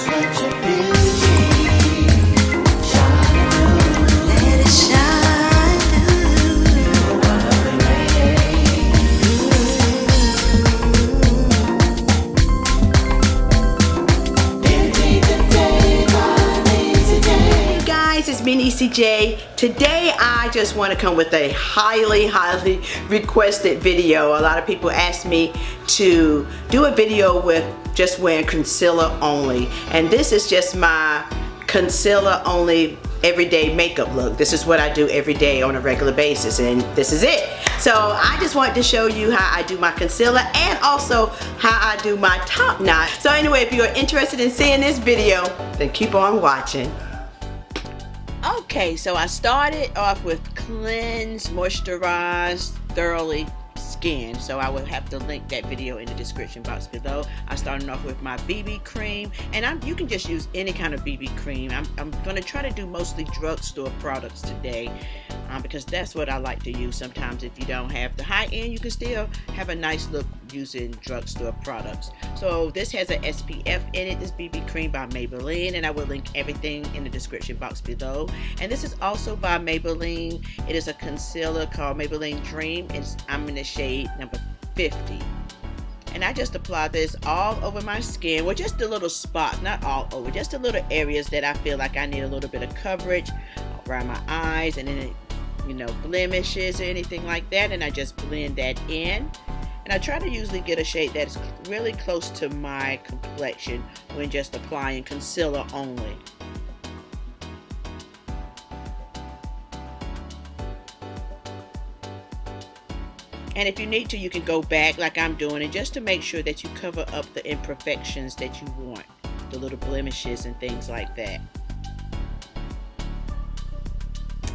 let your beauty shine through. Let it shine through. You are the rain. Beauty today by NeeCJae. Hey guys, it's me NeeCJae. Today I just want to come with a highly requested video. A lot of people asked me to do a video with just wearing concealer only, and this is just my concealer only everyday makeup look. This is what I do every day on a regular basis, and this is it. So I just wanted to show you how I do my concealer and also how I do my top knot. So anyway, if you're interested in seeing this video, then keep on watching. Okay, so I started off with cleanse, moisturize, thoroughly skin. So I will have to link that video in the description box below. I started off with my BB cream, and you can just use any kind of BB cream. I'm going to try to do mostly drugstore products today because that's what I like to use. Sometimes if you don't have the high end, you can still have a nice look using drugstore products. So this has an SPF in it, this BB cream by Maybelline, and I will link everything in the description box below. And this is also by Maybelline. It is a concealer called Maybelline Dream. I'm in the shade number 50. And I just apply this all over my skin, well, just the little spots, not all over, just the little areas that I feel like I need a little bit of coverage around my eyes, and then, you know, blemishes or anything like that, and I just blend that in. And I try to usually get a shade that's really close to my complexion when just applying concealer only. And if you need to, you can go back like I'm doing, and just to make sure that you cover up the imperfections that you want, the little blemishes and things like that.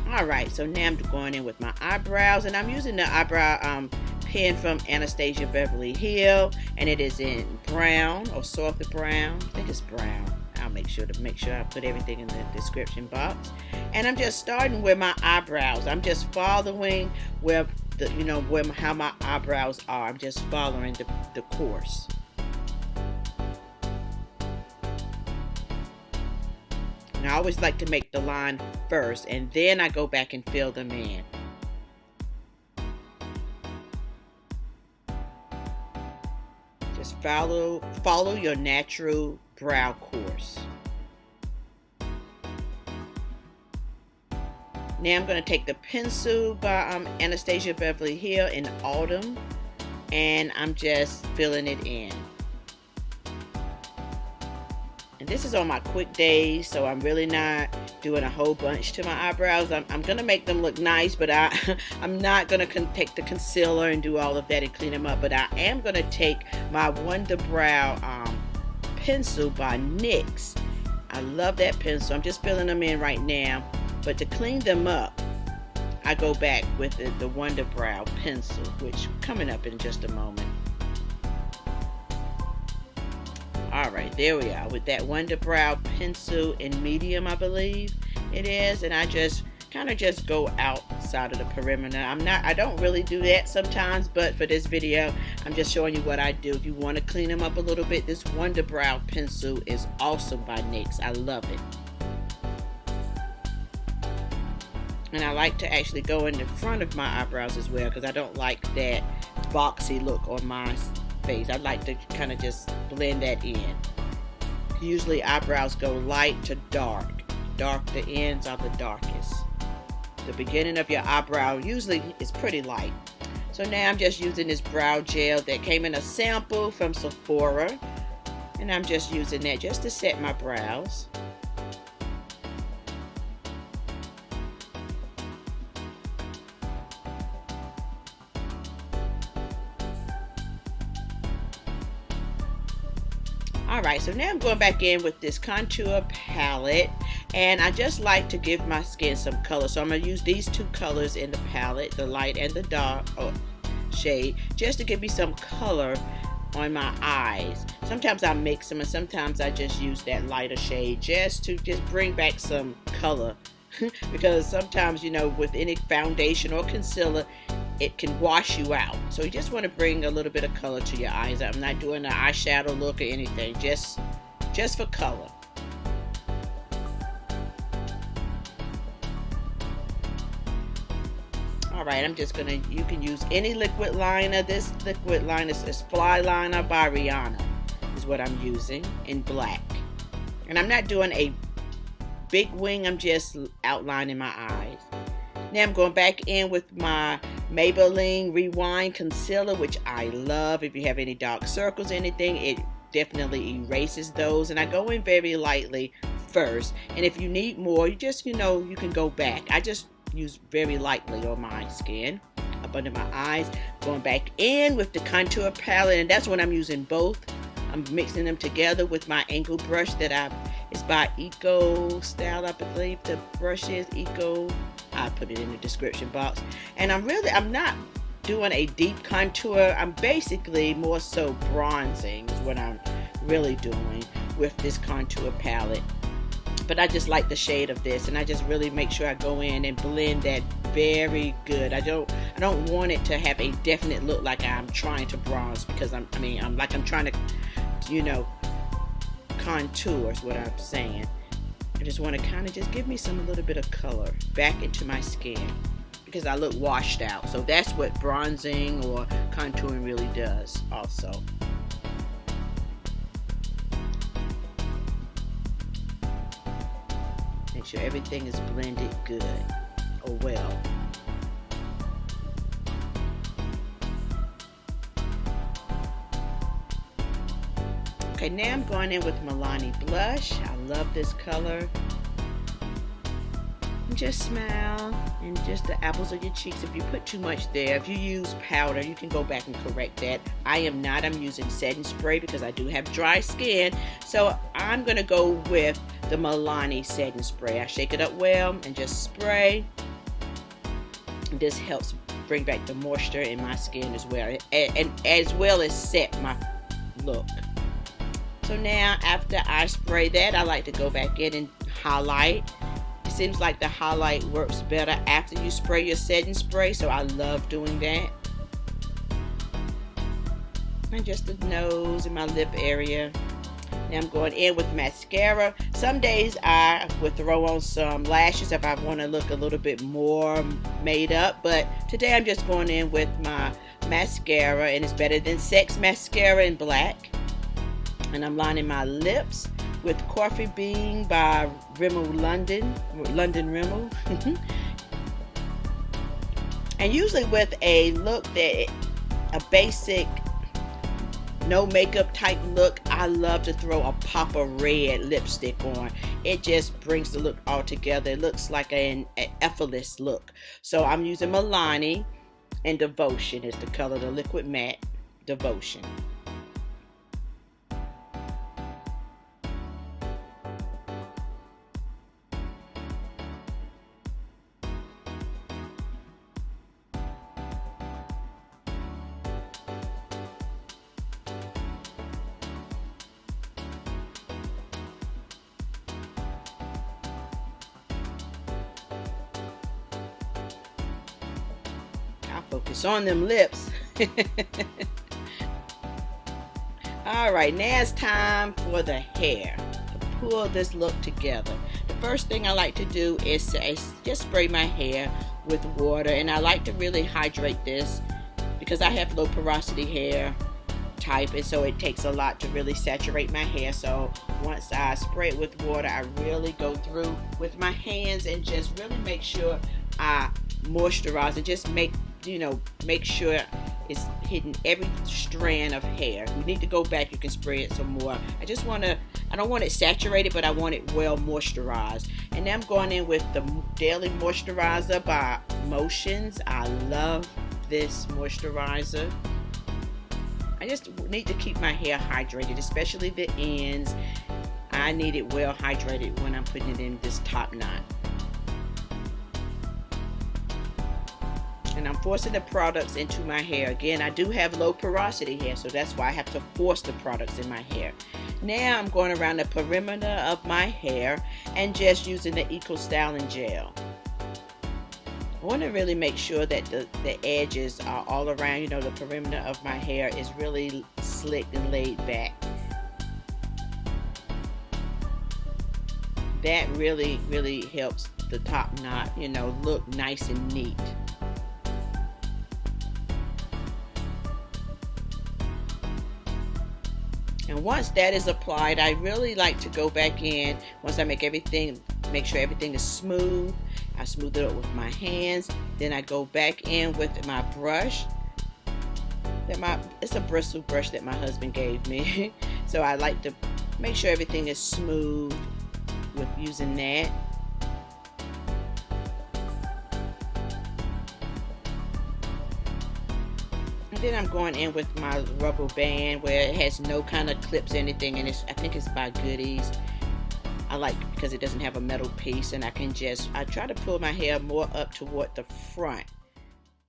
Alright, so now I'm going in with my eyebrows, and I'm using the eyebrow pen from Anastasia Beverly Hill, and it is in brown or soft brown. I think it's brown. I'll make sure I put everything in the description box. And I'm just starting with my eyebrows. I'm just following where how my eyebrows are. I'm just following the course. And I always like to make the line first, and then I go back and fill them in. Just follow your natural brow course. Now I'm going to take the pencil by Anastasia Beverly Hill in Autumn, and I'm just filling it in. And this is on my quick days, so I'm really not doing a whole bunch to my eyebrows. I'm going to make them look nice, but I'm not going to take the concealer and do all of that and clean them up. But I am going to take my Wonder Brow pencil by NYX. I love that pencil. I'm just filling them in right now. But to clean them up, I go back with the Wonder Brow pencil, which coming up in just a moment. Alright, there we are with that Wonder Brow pencil in medium, I believe it is. And I just kind of just go outside of the perimeter. I don't really do that sometimes, but for this video, I'm just showing you what I do. If you want to clean them up a little bit, this Wonder Brow pencil is awesome by NYX. I love it. And I like to actually go in the front of my eyebrows as well, because I don't like that boxy look on my face. I like to kind of just blend that in. Usually eyebrows go light to dark. The ends are the darkest. The beginning of your eyebrow usually is pretty light. So now I'm just using this brow gel that came in a sample from Sephora, and I'm just using that just to set my brows. Alright, so now I'm going back in with this contour palette, and I just like to give my skin some color. So I'm going to use these two colors in the palette, the light and the dark shade, just to give me some color on my eyes. Sometimes I mix them, and sometimes I just use that lighter shade just to bring back some color. Because sometimes, you know, with any foundation or concealer, it can wash you out. So you just want to bring a little bit of color to your eyes. I'm not doing an eyeshadow look or anything, just for color. Alright, I'm just gonna, you can use any liquid liner. This liquid liner is Fly Liner by Rihanna, is what I'm using in black. And I'm not doing a big wing, I'm just outlining my eyes. Now I'm going back in with my Maybelline Rewind Concealer, which I love. If you have any dark circles, anything, it definitely erases those. And I go in very lightly first. And if you need more, you just, you know, you can go back. I just use very lightly on my skin, up under my eyes. Going back in with the contour palette, and that's what I'm using both. I'm mixing them together with my angle brush that it's by Eco Style, I believe the brush is Eco. I'll put it in the description box. And I'm not doing a deep contour. I'm basically more so bronzing is what I'm really doing with this contour palette. But I just like the shade of this, and I just really make sure I go in and blend that very good. I don't want it to have a definite look like I'm trying to bronze, because I'm trying to, you know, contour is what I'm saying. I just want to kind of just give me a little bit of color back into my skin, because I look washed out. So that's what bronzing or contouring really does also. Make sure everything is blended good or well. Okay, now I'm going in with Milani Blush. I love this color. And just smile, and just the apples of your cheeks. If you put too much there, if you use powder, you can go back and correct that. I am not. I'm using setting spray because I do have dry skin. So I'm going to go with the Milani setting spray. I shake it up well and just spray. And this helps bring back the moisture in my skin as well, and as well as set my look. So now after I spray that, I like to go back in and highlight. It seems like the highlight works better after you spray your setting spray, so I love doing that. And just the nose and my lip area. Now I'm going in with mascara. Some days I would throw on some lashes if I want to look a little bit more made up, but today I'm just going in with my mascara, and it's Better Than Sex mascara in black. And I'm lining my lips with Coffee Bean by Rimmel London Rimmel. And usually with a look that, a basic no makeup type look, I love to throw a pop of red lipstick on. It just brings the look all together. It looks like an effortless look. So I'm using Milani, and Devotion is the color, the liquid matte Devotion. Focus on them lips. Alright, now it's time for the hair, to pull this look together. The first thing I like to do is just spray my hair with water, and I like to really hydrate this because I have low porosity hair type, and so it takes a lot to really saturate my hair. So once I spray it with water, I really go through with my hands and just really make sure I moisturize it. Just make sure it's hitting every strand of hair. You need to go back, you can spray it some more. I don't want it saturated, but I want it well moisturized. And now I'm going in with the Daily Moisturizer by Motions. I love this moisturizer. I just need to keep my hair hydrated, especially the ends. I need it well hydrated when I'm putting it in this top knot. And I'm forcing the products into my hair. Again, I do have low porosity hair, so that's why I have to force the products in my hair. Now I'm going around the perimeter of my hair and just using the Eco Styling Gel. I want to really make sure that the edges are all around, the perimeter of my hair is really slicked and laid back. That really, really helps the top knot, look nice and neat. And once that is applied, I really like to go back in. Once I make sure everything is smooth, I smooth it up with my hands. Then I go back in with my brush. It's a bristle brush that my husband gave me. So I like to make sure everything is smooth with using that. And then I'm going in with my rubber band where it has no kind of clips or anything, and I think it's by Goodies. I like it because it doesn't have a metal piece, and I try to pull my hair more up toward the front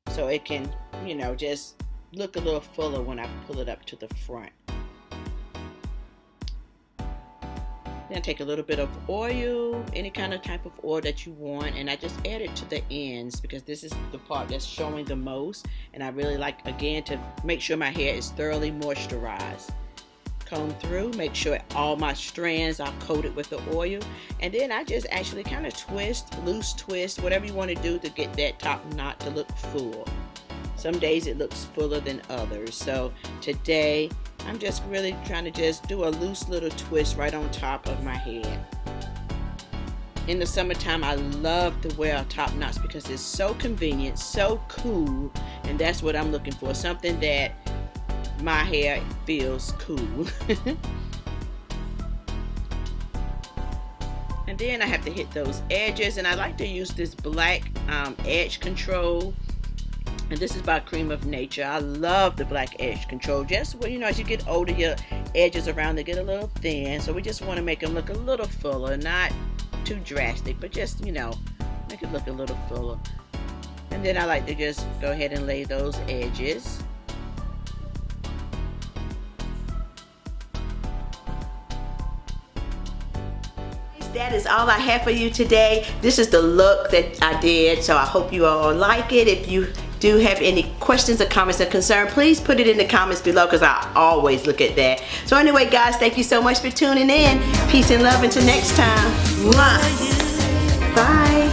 so it can, you know, just look a little fuller when I pull it up to the front. Then I take a little bit of oil, any kind of type of oil that you want, and I just add it to the ends because this is the part that's showing the most. And I really like, again, to make sure my hair is thoroughly moisturized. Comb through, make sure all my strands are coated with the oil, and then I just actually kind of twist, loose twist, whatever you want to do to get that top knot to look full. Some days it looks fuller than others. So today I'm just really trying to just do a loose little twist right on top of my head. In the summertime, I love to wear top knots because it's so convenient, so cool, and that's what I'm looking for. Something that my hair feels cool. And then I have to hit those edges, and I like to use this black edge control. And this is by Cream of Nature. I love the black edge control. Just when, you know, as you get older, your edges around, they get a little thin. So we just want to make them look a little fuller. Not too drastic, but just, you know, make it look a little fuller. And then I like to just go ahead and lay those edges. That is all I have for you today. This is the look that I did, so I hope you all like it. If you do have any questions or comments or concern, please put it in the comments below because I always look at that. So anyway, guys, thank you so much for tuning in. Peace and love until next time. Mwah. Bye.